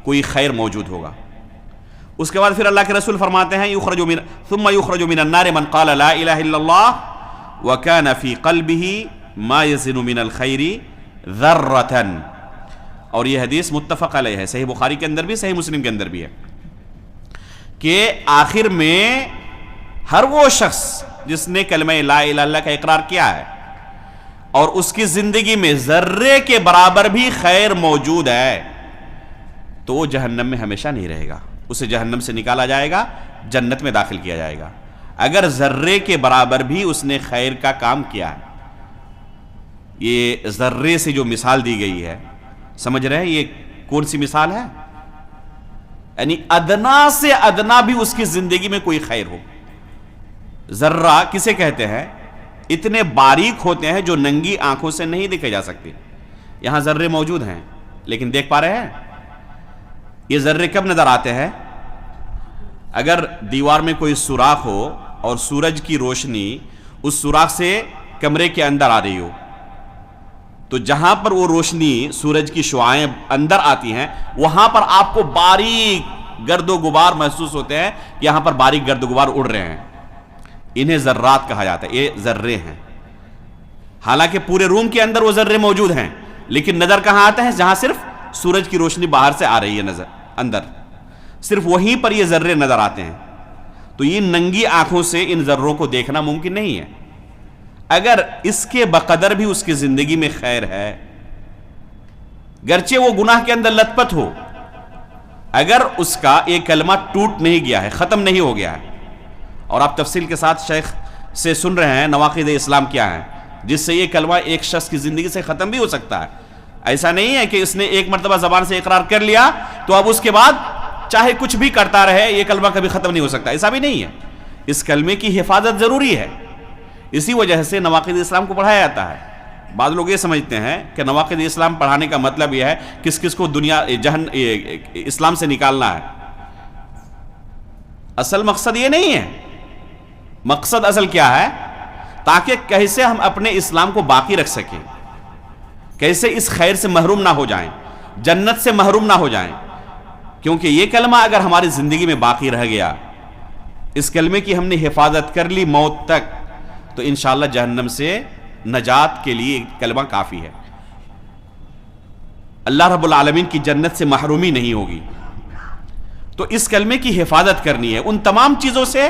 کوئی خیر موجود ہوگا. اس کے بعد پھر اللہ کے رسول فرماتے ہیں ثم یخرج من النار من قال لا الہ الا اللہ وکان فی قلبہ ما یزن من الخیر ذرۃ. اور یہ حدیث متفق علیہ ہے، صحیح بخاری کے اندر بھی، صحیح مسلم کے اندر بھی ہے، کہ آخر میں ہر وہ شخص جس نے کلمہ لا الہ الا اللہ کا اقرار کیا ہے اور اس کی زندگی میں ذرے کے برابر بھی خیر موجود ہے تو وہ جہنم میں ہمیشہ نہیں رہے گا، اسے جہنم سے نکالا جائے گا، جنت میں داخل کیا جائے گا اگر ذرے کے برابر بھی اس نے خیر کا کام کیا ہے. یہ ذرے سے جو مثال دی گئی ہے سمجھ رہے ہیں یہ کون سی مثال ہے؟ یعنی ادنا سے ادنا بھی اس کی زندگی میں کوئی خیر ہو. ذرہ کسے کہتے ہیں؟ اتنے باریک ہوتے ہیں جو ننگی آنکھوں سے نہیں دیکھے جا سکتے. یہاں ذرے موجود ہیں لیکن دیکھ پا رہے ہیں؟ یہ ذرے کب نظر آتے ہیں؟ اگر دیوار میں کوئی سوراخ ہو اور سورج کی روشنی اس سوراخ سے کمرے کے اندر آ رہی ہو تو جہاں پر وہ روشنی سورج کی شعاعیں اندر آتی ہیں وہاں پر آپ کو باریک گرد و غبار محسوس ہوتے ہیں، یہاں پر باریک گرد و غبار اڑ رہے ہیں، انہیں ذرات کہا جاتا ہے. یہ ذرے ہیں، حالانکہ پورے روم کے اندر وہ ذرے موجود ہیں لیکن نظر کہاں آتا ہے؟ جہاں صرف سورج کی روشنی باہر سے آ رہی ہے نظر اندر، صرف وہیں پر یہ ذرے نظر آتے ہیں. تو یہ ننگی آنکھوں سے ان ذروں کو دیکھنا ممکن نہیں ہے. اگر اس کے بقدر بھی اس کی زندگی میں خیر ہے، گرچہ وہ گناہ کے اندر لت پت ہو، اگر اس کا ایک کلمہ ٹوٹ نہیں گیا ہے، ختم نہیں ہو گیا ہے، اور آپ تفصیل کے ساتھ شیخ سے سن رہے ہیں نواقض اسلام کیا ہیں، جس سے یہ کلمہ ایک شخص کی زندگی سے ختم بھی ہو سکتا ہے. ایسا نہیں ہے کہ اس نے ایک مرتبہ زبان سے اقرار کر لیا تو اب اس کے بعد چاہے کچھ بھی کرتا رہے یہ کلمہ کبھی ختم نہیں ہو سکتا، ایسا بھی نہیں ہے. اس کلمے کی حفاظت ضروری ہے. اسی وجہ سے نواقض اسلام کو پڑھایا جاتا ہے. بعض لوگ یہ سمجھتے ہیں کہ نواقض اسلام پڑھانے کا مطلب یہ ہے کس کس کو اسلام سے نکالنا ہے. اصل مقصد یہ نہیں ہے. مقصد اصل کیا ہے؟ تاکہ کیسے ہم اپنے اسلام کو باقی رکھ سکیں، کیسے اس خیر سے محروم نہ ہو جائیں، جنت سے محروم نہ ہو جائیں. کیونکہ یہ کلمہ اگر ہماری زندگی میں باقی رہ گیا، اس کلمے کی ہم نے حفاظت کر لی موت تک، تو انشاءاللہ جہنم سے نجات کے لیے کلمہ کافی ہے. اللہ رب العالمین کی جنت سے محرومی نہیں ہوگی. تو اس کلمے کی حفاظت کرنی ہے ان تمام چیزوں سے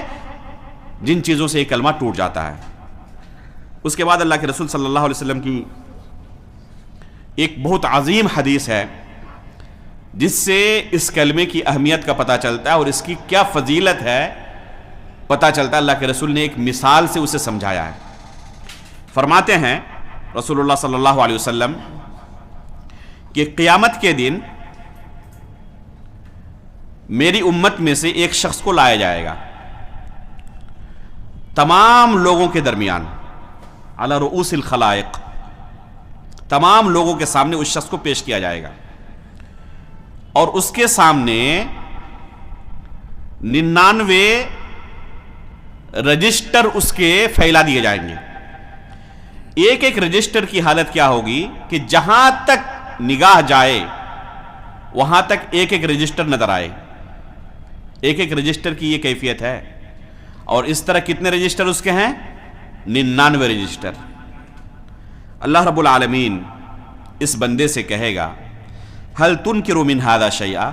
جن چیزوں سے یہ کلمہ ٹوٹ جاتا ہے. اس کے بعد اللہ کے رسول صلی اللہ علیہ وسلم کی ایک بہت عظیم حدیث ہے جس سے اس کلمے کی اہمیت کا پتہ چلتا ہے اور اس کی کیا فضیلت ہے پتہ چلتا ہے. اللہ کے رسول نے ایک مثال سے اسے سمجھایا ہے. فرماتے ہیں رسول اللہ صلی اللہ علیہ وسلم کہ قیامت کے دن میری امت میں سے ایک شخص کو لایا جائے گا تمام لوگوں کے درمیان، علی رؤوس الخلائق، تمام لوگوں کے سامنے اس شخص کو پیش کیا جائے گا، اور اس کے سامنے 99 رجسٹر اس کے پھیلا دیے جائیں گے. ایک ایک رجسٹر کی حالت کیا ہوگی کہ جہاں تک نگاہ جائے وہاں تک ایک ایک رجسٹر نظر آئے. ایک ایک رجسٹر کی یہ کیفیت ہے. اور اس طرح کتنے رجسٹر اس کے ہیں؟ 99 رجسٹر. اللہ رب العالمین اس بندے سے کہے گا هل تنکر من هذا شیئا،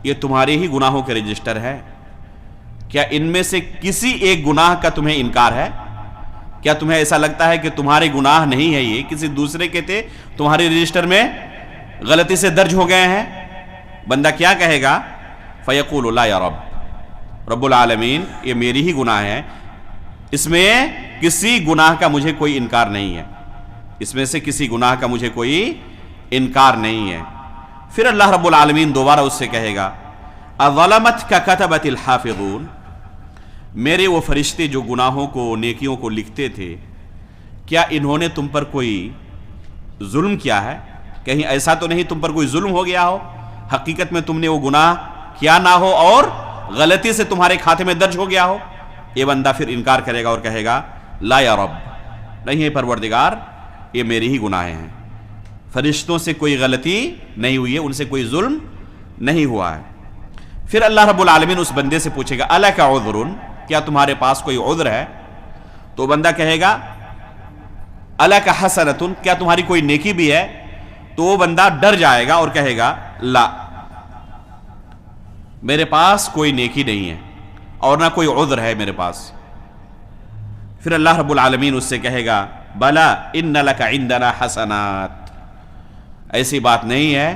یہ تمہارے ہی گناہوں کے رجسٹر ہے، کیا ان میں سے کسی ایک گناہ کا تمہیں انکار ہے؟ کیا تمہیں ایسا لگتا ہے کہ تمہارے گناہ نہیں ہے، یہ کسی دوسرے کے تھے، تمہارے رجسٹر میں غلطی سے درج ہو گئے ہیں؟ بندہ کیا کہے گا؟ فیقول لا یا رب، رب العالمین یہ میری ہی گناہ ہے، اس میں کسی گناہ کا مجھے کوئی انکار نہیں ہے، اس میں سے کسی گناہ کا مجھے کوئی انکار نہیں ہے. پھر اللہ رب العالمین دوبارہ اس سے کہے گا اظلمتک کتبت الحافظون، میرے وہ فرشتے جو گناہوں کو نیکیوں کو لکھتے تھے، کیا انہوں نے تم پر کوئی ظلم کیا ہے؟ کہیں ایسا تو نہیں تم پر کوئی ظلم ہو گیا ہو، حقیقت میں تم نے وہ گناہ کیا نہ ہو اور غلطی سے تمہارے کھاتے میں درج ہو گیا ہو؟ یہ بندہ پھر انکار کرے گا اور کہے گا لا یا رب، نہیں ہے پروردگار، یہ میری ہی گناہ ہیں، فرشتوں سے کوئی غلطی نہیں ہوئی ہے، ان سے کوئی ظلم نہیں ہوا ہے. پھر اللہ رب العالمین اس بندے سے پوچھے گا الک عذر، کیا تمہارے پاس کوئی عذر ہے؟ تو بندہ کہے گا الک حسنۃ، کیا تمہاری کوئی نیکی بھی ہے؟ تو وہ بندہ ڈر جائے گا اور کہے گا لا، میرے پاس کوئی نیکی نہیں ہے اور نہ کوئی عذر ہے میرے پاس. پھر اللہ رب العالمین اس سے کہے گا بلا ان لک عندنا حسنات، ایسی بات نہیں ہے،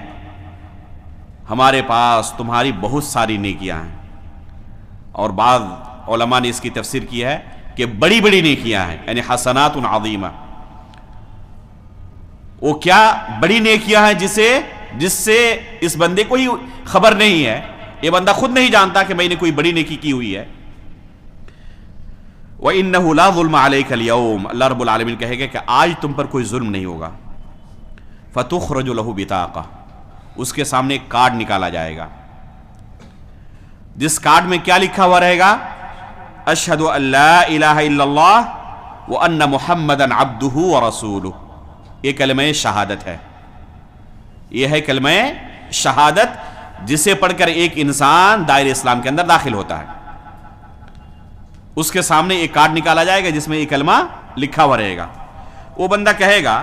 ہمارے پاس تمہاری بہت ساری نیکیاں ہیں. اور بعض علماء نے اس کی تفسیر کی ہے کہ بڑی بڑی نیکیاں ہیں، یعنی حسنات عظیمہ. وہ کیا بڑی نیکیاں ہیں جس سے اس بندے کو ہی خبر نہیں ہے، یہ بندہ خود نہیں جانتا کہ میں نے کوئی بڑی نیکی کی ہوئی ہے. وَإِنَّهُ لَا ظُلْمَ عَلَيْكَ الْيَوْمَ، اللہ رب العالمین کہے گا کہ آج تم پر کوئی ظلم نہیں ہوگا. فَتُخْرَجُ لَهُ بِطَاقَةٌ، اس کے سامنے ایک کارڈ نکالا جائے گا، جس کارڈ میں کیا لکھا ہوا رہے گا؟ اشہد ان لا الہ الا اللہ وان محمدا عبدہ ورسولہ. یہ کلمہ شہادت ہے، یہ ہے کلمہ شہادت جسے پڑھ کر ایک انسان دائرہ اسلام کے اندر داخل ہوتا ہے. اس کے سامنے ایک کارڈ نکالا جائے گا جس میں یہ کلمہ لکھا ہوا رہے گا. وہ بندہ کہے گا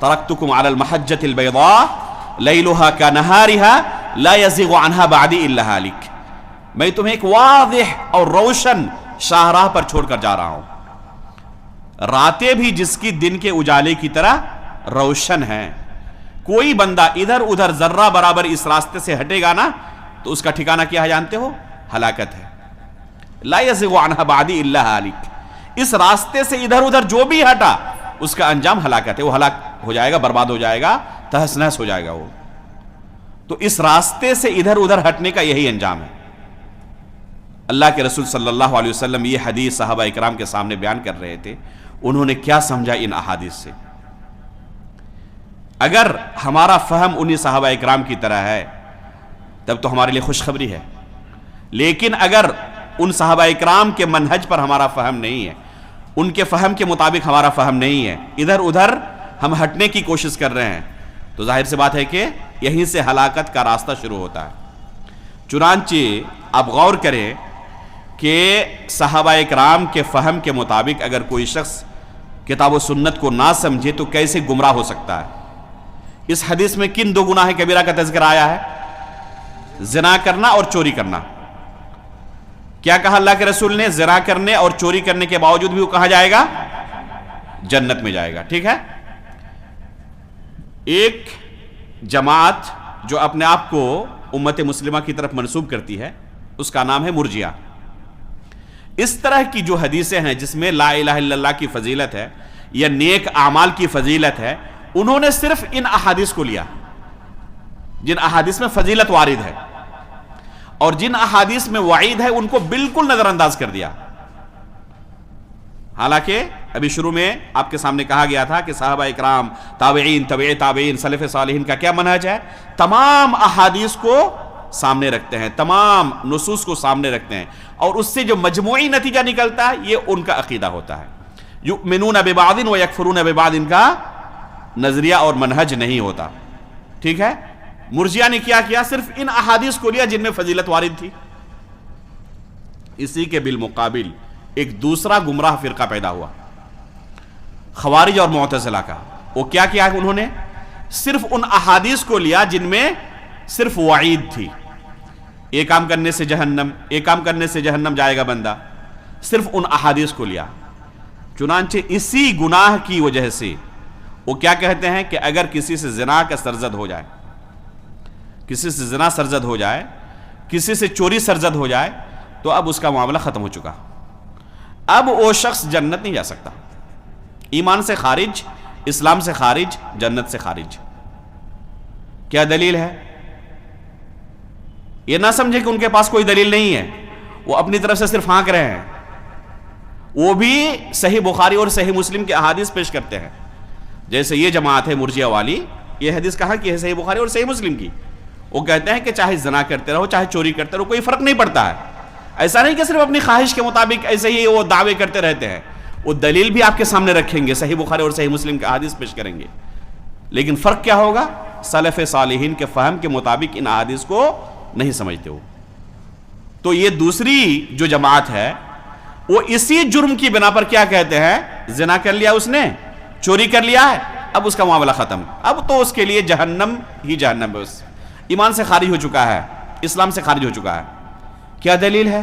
ترکتکم علی المحجۃ البیضاء لیلها کنہارها لا یزیغ عنها بعدی الا ہالک، میں تمہیں ایک واضح اور روشن شاہراہ پر چھوڑ کر جا رہا ہوں، راتیں بھی جس کی دن کے اجالے کی طرح روشن ہیں، کوئی بندہ ادھر ادھر ذرہ برابر اس راستے سے ہٹے گا نا تو اس کا ٹھکانہ کیا ہے جانتے ہو؟ ہلاکت ہے۔ لا یزیغ عنہا بعدی الا ہالک، اس راستے سے ادھر ادھر جو بھی ہٹا اس کا انجام ہلاکت ہے، وہ ہلاک ہو جائے گا، برباد ہو جائے گا، تہس نہس ہو جائے گا وہ۔ تو اس راستے سے ادھر ادھر ہٹنے کا یہی انجام ہے۔ اللہ کے رسول صلی اللہ علیہ وسلم یہ حدیث صحابہ اکرام کے سامنے بیان کر رہے تھے، انہوں نے کیا سمجھا ان احادیث سے؟ اگر ہمارا فہم انہی صحابہ اکرام کی طرح ہے تب تو ہمارے لیے خوشخبری ہے، لیکن اگر ان صحابہ اکرام کے منہج پر ہمارا فہم نہیں ہے، ان کے فہم کے مطابق ہمارا فہم نہیں ہے، ادھر ادھر ہم ہٹنے کی کوشش کر رہے ہیں، تو ظاہر سی بات ہے کہ یہیں سے ہلاکت کا راستہ شروع ہوتا ہے۔ چنانچہ آپ غور کریں کہ صحابہ اکرام کے فہم کے مطابق اگر کوئی شخص کتاب و سنت کو نہ سمجھے تو کیسے گمراہ ہو سکتا ہے؟ اس حدیث میں کن دو گناہ کبیرہ کا تذکرہ آیا ہے؟ زنا کرنا اور چوری کرنا۔ کیا کہا اللہ کے رسول نے؟ زنا کرنے اور چوری کرنے کے باوجود بھی وہ کہاں جائے گا؟ جنت میں جائے گا، ٹھیک ہے؟ ایک جماعت جو اپنے آپ کو امت مسلمہ کی طرف منسوب کرتی ہے اس کا نام ہے مرجیہ۔ اس طرح کی جو حدیثیں ہیں جس میں لا الہ الا اللہ کی فضیلت ہے یا نیک اعمال کی فضیلت ہے، انہوں نے صرف ان احادیث کو لیا جن احادیث میں فضیلت وارد ہے، اور جن احادیث میں وعید ہے ان کو بالکل نظر انداز کر دیا۔ حالانکہ ابھی شروع میں آپ کے سامنے کہا گیا تھا کہ صحابہ اکرام، تابعین، تبع تابعین، سلف صالحین کا کیا منہج ہے؟ تمام احادیث کو سامنے رکھتے ہیں، تمام نصوص کو سامنے رکھتے ہیں، اور اس سے جو مجموعی نتیجہ نکلتا ہے یہ ان کا عقیدہ ہوتا ہے۔ یؤمنون ببعض ویکفرون ببعض کا نظریہ اور منہج نہیں ہوتا، ٹھیک ہے؟ مرجیہ نے کیا صرف ان احادیث کو لیا جن میں فضیلت وارد تھی۔ اسی کے بالمقابل ایک دوسرا گمراہ فرقہ پیدا ہوا، خوارج اور معتزلہ کا۔ وہ کیا انہوں نے صرف ان احادیث کو لیا جن میں صرف وعید تھی، یہ کام کرنے سے جہنم، یہ کام کرنے سے جہنم جائے گا بندہ، صرف ان احادیث کو لیا۔ چنانچہ اسی گناہ کی وجہ سے وہ کیا کہتے ہیں کہ اگر کسی سے زنا کا سرزد ہو جائے، کسی سے زنا سرزد ہو جائے، کسی سے چوری سرزد ہو جائے تو اب اس کا معاملہ ختم ہو چکا، اب وہ شخص جنت نہیں جا سکتا، ایمان سے خارج، اسلام سے خارج، جنت سے خارج۔ کیا دلیل ہے؟ یہ نہ سمجھے کہ ان کے پاس کوئی دلیل نہیں ہے، وہ اپنی طرف سے صرف ہانک رہے ہیں، وہ بھی صحیح بخاری اور صحیح مسلم کے احادیث پیش کرتے ہیں۔ جیسے یہ جماعت ہے مرجیہ والی، یہ حدیث کہاں کی ہے؟ صحیح بخاری اور صحیح مسلم کی۔ وہ کہتے ہیں کہ چاہے زنا کرتے رہو، چاہے چوری کرتے رہو، کوئی فرق نہیں پڑتا ہے۔ ایسا نہیں کہ صرف اپنی خواہش کے مطابق ایسے ہی وہ دعوے کرتے رہتے ہیں، وہ دلیل بھی آپ کے سامنے رکھیں گے، صحیح بخاری اور صحیح مسلم کے احادیث پیش کریں گے، لیکن فرق کیا ہوگا؟ سلف صالحین کے فہم کے مطابق ان احادیث کو نہیں سمجھتے ہو۔ تو یہ دوسری جو جماعت ہے وہ اسی جرم کی بنا پر کیا کہتے ہیں؟ زنا کر لیا اس نے، چوری کر لیا ہے، اب اس کا معاملہ ختم، اب تو اس کے لیے جہنم ہی جہنم ہے، بس ایمان سے خارج ہو چکا ہے، اسلام سے خارج ہو چکا ہے۔ کیا دلیل ہے؟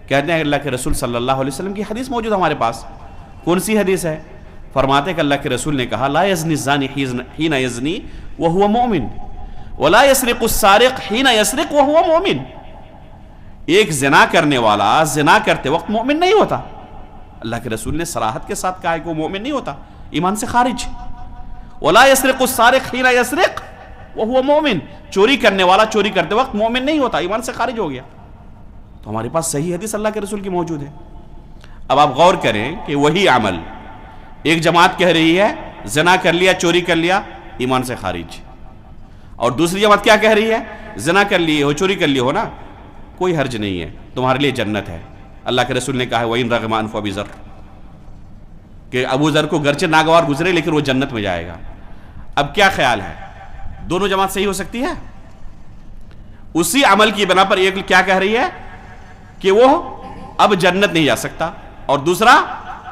کہتے ہیں اللہ کے رسول صلی اللہ علیہ وسلم کی حدیث موجود ہمارے پاس۔ کون سی حدیث ہے؟ فرماتے کہ اللہ کے رسول نے کہا لا یزنی الزانی حین یزنی وہو مؤمن ولا یسرق السارق حین یسرق وہو مؤمن۔ ایک زنا کرنے والا زنا کرتے وقت مومن نہیں ہوتا، اللہ کے رسول نے صراحت کے ساتھ کہا کہ وہ مومن نہیں ہوتا، ایمان سے خارج۔ ولا یسرق السارق حین یسرق وہو مؤمن، چوری کرنے والا چوری کرتے وقت مومن نہیں ہوتا، ایمان سے خارج ہو گیا۔ تو ہمارے پاس صحیح حدیث اللہ کے رسول کی موجود ہے۔ اب آپ غور کریں کہ وہی عمل ایک جماعت کہہ رہی ہے زنا کر لیا، چوری کر لیا، ایمان سے خارج، اور دوسری جماعت کیا کہہ رہی ہے؟ زنا کر لیے ہو، چوری کر لیے ہو نا، کوئی حرج نہیں ہے، تمہارے لیے جنت ہے۔ اللہ کے رسول نے کہا ہے وَإِن رَغِمَ أَنْفُ أَبِي ذَرٍ، کہ ابو ذر کو گرچہ ناگوار گزرے لیکن وہ جنت میں جائے گا۔ اب کیا خیال ہے، دونوں جماعت صحیح ہو سکتی ہے؟ اسی عمل کی بنا پر ایک کیا کہہ رہی ہے کہ وہ اب جنت نہیں جا سکتا، اور دوسرا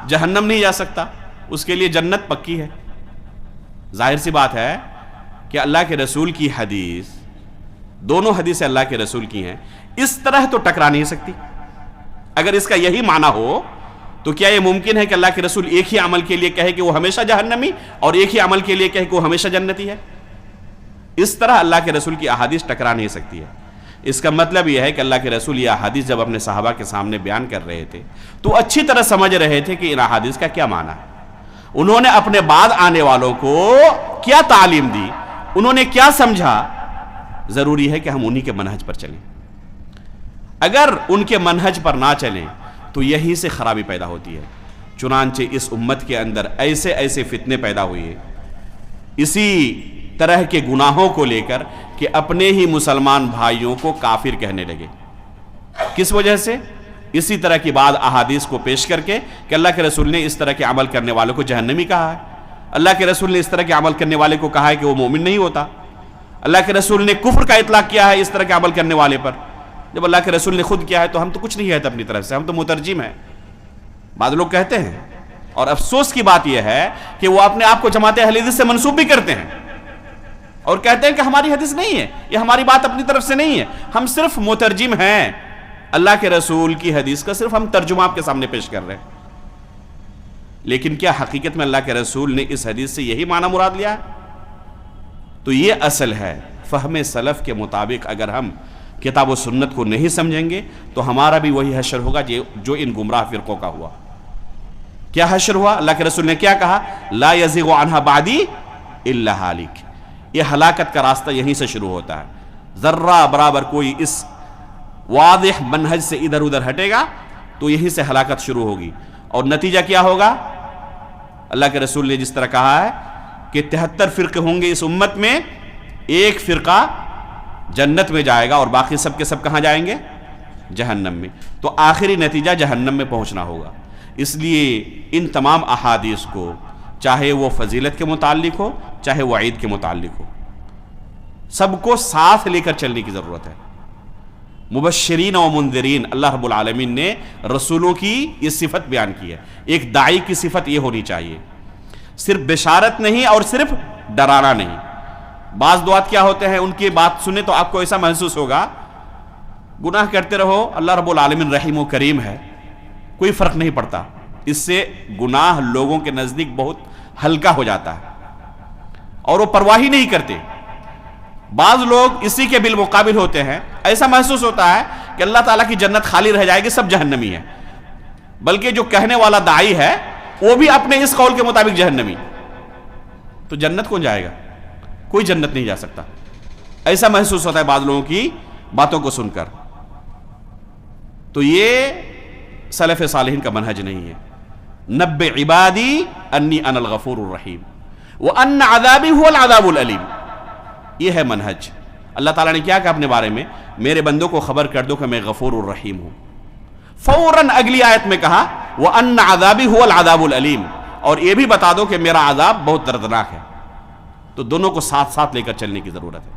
جہنم نہیں جا سکتا، اس کے لیے جنت پکی ہے۔ ظاہر سی بات ہے کہ اللہ کے رسول کی حدیث، دونوں حدیثیں اللہ کے رسول کی ہیں، اس طرح تو ٹکرا نہیں سکتی۔ اگر اس کا یہی معنی ہو تو کیا یہ ممکن ہے کہ اللہ کے رسول ایک ہی عمل کے لیے کہے کہ وہ ہمیشہ جہنمی اور ایک ہی عمل کے لیے کہے کہ وہ ہمیشہ جنتی ہے؟ اس طرح اللہ کے رسول کی احادیث ٹکرا نہیں سکتی ہے۔ اس کا مطلب یہ ہے کہ اللہ کے رسول یہ احادیث جب اپنے صحابہ کے سامنے بیان کر رہے تھے تو اچھی طرح سمجھ رہے تھے کہ ان احادیث کا کیا معنی ہے، انہوں نے اپنے بعد آنے والوں کو کیا تعلیم دی، انہوں نے کیا سمجھا۔ ضروری ہے کہ ہم انہی کے منہج پر چلیں۔ اگر ان کے منہج پر نہ چلیں تو یہی سے خرابی پیدا ہوتی ہے۔ چنانچہ اس امت کے اندر ایسے ایسے فتنے پیدا ہوئے اسی طرح کے گناہوں کو لے کر کہ اپنے ہی مسلمان بھائیوں کو کافر کہنے لگے۔ کس وجہ سے؟ اسی طرح کی بعض احادیث کو پیش کر کے کہ اللہ کے رسول نے اس طرح کے عمل کرنے والوں کو جہنمی کہا ہے، اللہ کے رسول نے اس طرح کے عمل کرنے والے کو کہا ہے کہ وہ مومن نہیں ہوتا، اللہ کے رسول نے کفر کا اطلاق کیا ہے اس طرح کے عمل کرنے والے پر۔ جب اللہ کے رسول نے خود کیا ہے تو ہم تو کچھ نہیں کہتے اپنی طرف سے، ہم تو مترجم ہیں۔ بعض لوگ کہتے ہیں، اور افسوس کی بات یہ ہے کہ وہ اپنے آپ کو جماعت اہل حدیث سے منسوب بھی کرتے ہیں اور کہتے ہیں کہ ہماری حدیث نہیں ہے، یہ ہماری بات اپنی طرف سے نہیں ہے، ہم صرف مترجم ہیں، اللہ کے رسول کی حدیث کا صرف ہم ترجمہ آپ کے سامنے پیش کر رہے ہیں۔ لیکن کیا حقیقت میں اللہ کے رسول نے اس حدیث سے یہی معنی مراد لیا ہے؟ تو یہ اصل ہے، فہم سلف کے مطابق اگر ہم کتاب و سنت کو نہیں سمجھیں گے تو ہمارا بھی وہی حشر ہوگا جو ان گمراہ فرقوں کا ہوا۔ کیا حشر ہوا؟ اللہ کے رسول نے کیا کہا؟ لا یزیغ عنہا بعدی الا ہالک۔ یہ ہلاکت کا راستہ یہیں سے شروع ہوتا ہے۔ ذرہ برابر کوئی اس واضح منہج سے ادھر ادھر ہٹے گا تو یہیں سے ہلاکت شروع ہوگی، اور نتیجہ کیا ہوگا؟ اللہ کے رسول نے جس طرح کہا ہے کہ 73 فرقے ہوں گے اس امت میں، ایک فرقہ جنت میں جائے گا اور باقی سب کے سب کہاں جائیں گے؟ جہنم میں۔ تو آخری نتیجہ جہنم میں پہنچنا ہوگا۔ اس لیے ان تمام احادیث کو، چاہے وہ فضیلت کے متعلق ہو چاہے وہ عید کے متعلق ہو، سب کو ساتھ لے کر چلنے کی ضرورت ہے۔ مبشرین و منذرین، اللہ رب العالمین نے رسولوں کی یہ صفت بیان کی ہے۔ ایک داعی کی صفت یہ ہونی چاہیے، صرف بشارت نہیں اور صرف ڈرانا نہیں۔ بعض دعات کیا ہوتے ہیں، ان کی بات سنیں تو آپ کو ایسا محسوس ہوگا گناہ کرتے رہو، اللہ رب العالمین رحیم و کریم ہے، کوئی فرق نہیں پڑتا۔ اس سے گناہ لوگوں کے نزدیک بہت ہلکا ہو جاتا ہے اور وہ پرواہ ہی نہیں کرتے۔ بعض لوگ اسی کے بالمقابل ہوتے ہیں، ایسا محسوس ہوتا ہے کہ اللہ تعالیٰ کی جنت خالی رہ جائے گی، سب جہنمی ہے، بلکہ جو کہنے والا داعی ہے وہ بھی اپنے اس قول کے مطابق جہنمی، تو جنت کون جائے گا؟ کوئی جنت نہیں جا سکتا۔ ایسا محسوس ہوتا ہے بعض لوگوں کی باتوں کو سن کر۔ تو یہ سلف صالحین کا منہج نہیں ہے۔ نبّ عبادی انی انا الغفور الرحیم وان عذابی هو العذاب العلیم، یہ ہے منہج۔ اللہ تعالیٰ نے کیا کہا اپنے بارے میں؟ میرے بندوں کو خبر کر دو کہ میں غفور الرحیم ہوں۔ فوراً اگلی آیت میں کہا وان عذابی هو العذاب العلیم، اور یہ بھی بتا دو کہ میرا عذاب بہت دردناک ہے۔ تو دونوں کو ساتھ ساتھ لے کر چلنے کی ضرورت ہے۔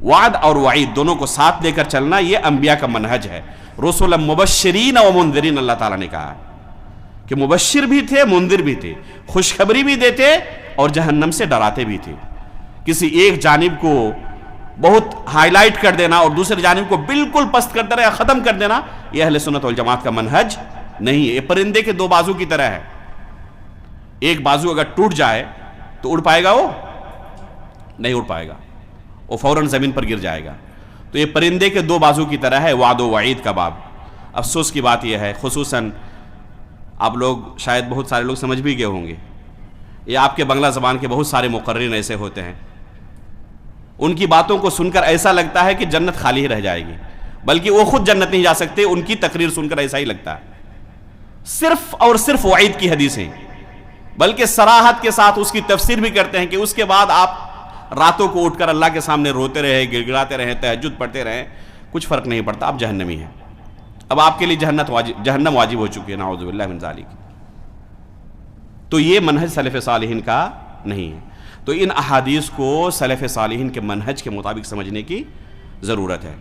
وعد اور وعید دونوں کو ساتھ لے کر چلنا یہ انبیاء کا منہج ہے۔ رسول مبشرین و منذرین، اللہ تعالیٰ نے کہا کہ مبشر بھی تھے، منذر بھی تھے، خوشخبری بھی دیتے اور جہنم سے ڈراتے بھی تھے۔ کسی ایک جانب کو بہت ہائی لائٹ کر دینا اور دوسرے جانب کو بالکل پست کر دینا یا ختم کر دینا، یہ اہل سنت والجماعت کا منہج نہیں ہے۔ یہ پرندے کے دو بازو کی طرح ہے، ایک بازو اگر ٹوٹ جائے تو اڑ پائے گا؟ وہ نہیں اڑ پائے گا، وہ فوراً زمین پر گر جائے گا۔ تو یہ پرندے کے دو بازو کی طرح ہے، وعد و وعید کا باب۔ افسوس کی بات یہ ہے، خصوصاً آپ لوگ شاید بہت سارے لوگ سمجھ بھی گئے ہوں گے، یہ آپ کے بنگلہ زبان کے بہت سارے مقررین ایسے ہوتے ہیں، ان کی باتوں کو سن کر ایسا لگتا ہے کہ جنت خالی ہی رہ جائے گی، بلکہ وہ خود جنت نہیں جا سکتے، ان کی تقریر سن کر ایسا ہی لگتا ہے۔ صرف اور صرف وعید کی حدیثیں، بلکہ صراحت کے ساتھ اس کی تفسیر بھی کرتے ہیں کہ اس کے بعد آپ راتوں کو اٹھ کر اللہ کے سامنے روتے رہے، گڑگڑاتے رہے، تہجد پڑھتے رہے، کچھ فرق نہیں پڑتا، آپ جہنمی ہیں۔ اب آپ کے لیے جہنم واجب ہو چکی ہے، نعوذ باللہ من ذالک۔ تو یہ منہج سلف صالحین کا نہیں ہے۔ تو ان احادیث کو سلف صالحین کے منہج کے مطابق سمجھنے کی ضرورت ہے۔